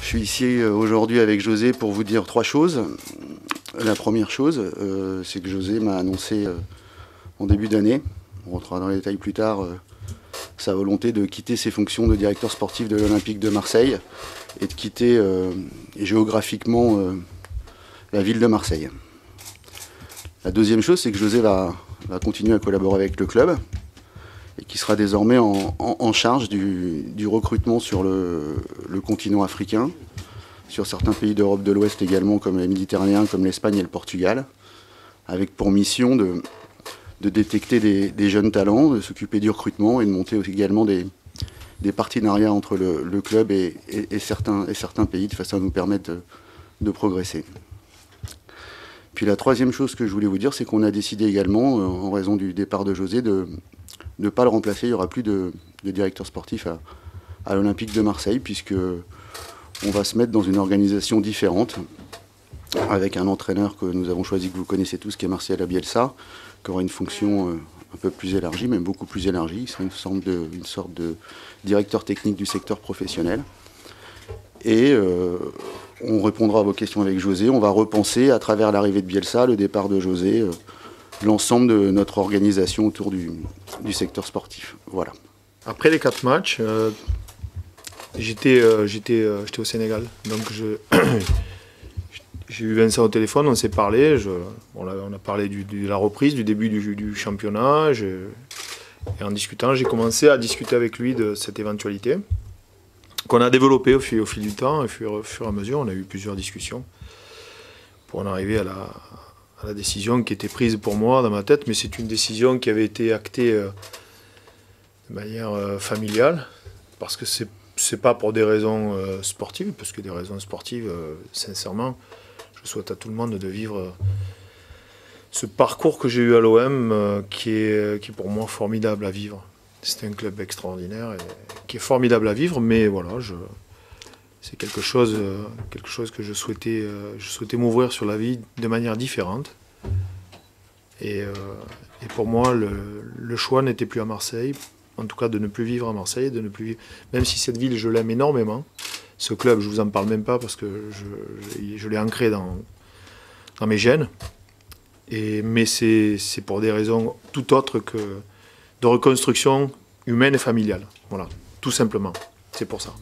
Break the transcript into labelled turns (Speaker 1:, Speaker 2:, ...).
Speaker 1: Je suis ici aujourd'hui avec José pour vous dire trois choses. La première chose, c'est que José m'a annoncé en début d'année, on rentrera dans les détails plus tard, sa volonté de quitter ses fonctions de directeur sportif de l'Olympique de Marseille et de quitter géographiquement la ville de Marseille. La deuxième chose, c'est que José va continuer à collaborer avec le club et qui sera désormais en charge du recrutement sur le continent africain, sur certains pays d'Europe de l'Ouest également, comme les Méditerranéens, comme l'Espagne et le Portugal, avec pour mission de détecter des jeunes talents, de s'occuper du recrutement et de monter également des partenariats entre le club et certains pays, de façon à nous permettre de progresser. Puis la troisième chose que je voulais vous dire, c'est qu'on a décidé également, en raison du départ de José, de ne pas le remplacer. Il n'y aura plus de directeur sportif à l'Olympique de Marseille, puisque on va se mettre dans une organisation différente, avec un entraîneur que nous avons choisi, que vous connaissez tous, qui est Martial Bielsa, qui aura une fonction un peu plus élargie, même beaucoup plus élargie. Il sera une sorte de directeur technique du secteur professionnel. Et on répondra à vos questions avec José. On va repenser, à travers l'arrivée de Bielsa, le départ de José, l'ensemble de notre organisation autour du secteur sportif. Voilà.
Speaker 2: Après les 4 matchs, j'étais au Sénégal. Donc j'ai eu Vincent au téléphone, on s'est parlé. On a parlé de la reprise, du début du championnat. Et en discutant, j'ai commencé à discuter avec lui de cette éventualité qu'on a développée au fil du temps. Et au fur et à mesure, on a eu plusieurs discussions pour en arriver à la décision qui était prise pour moi dans ma tête. Mais c'est une décision qui avait été actée de manière familiale, parce que c'est pas pour des raisons sportives, parce que des raisons sportives, sincèrement, je souhaite à tout le monde de vivre ce parcours que j'ai eu à l'OM, qui est pour moi formidable à vivre. C'est un club extraordinaire et qui est formidable à vivre, mais voilà, c'est quelque chose que je souhaitais m'ouvrir sur la vie de manière différente. Et pour moi, le choix n'était plus à Marseille, en tout cas de ne plus vivre à Marseille, même si cette ville, je l'aime énormément. Ce club, je ne vous en parle même pas parce que je l'ai ancré dans mes gènes. Mais c'est pour des raisons tout autres que de reconstruction humaine et familiale. Voilà, tout simplement. C'est pour ça.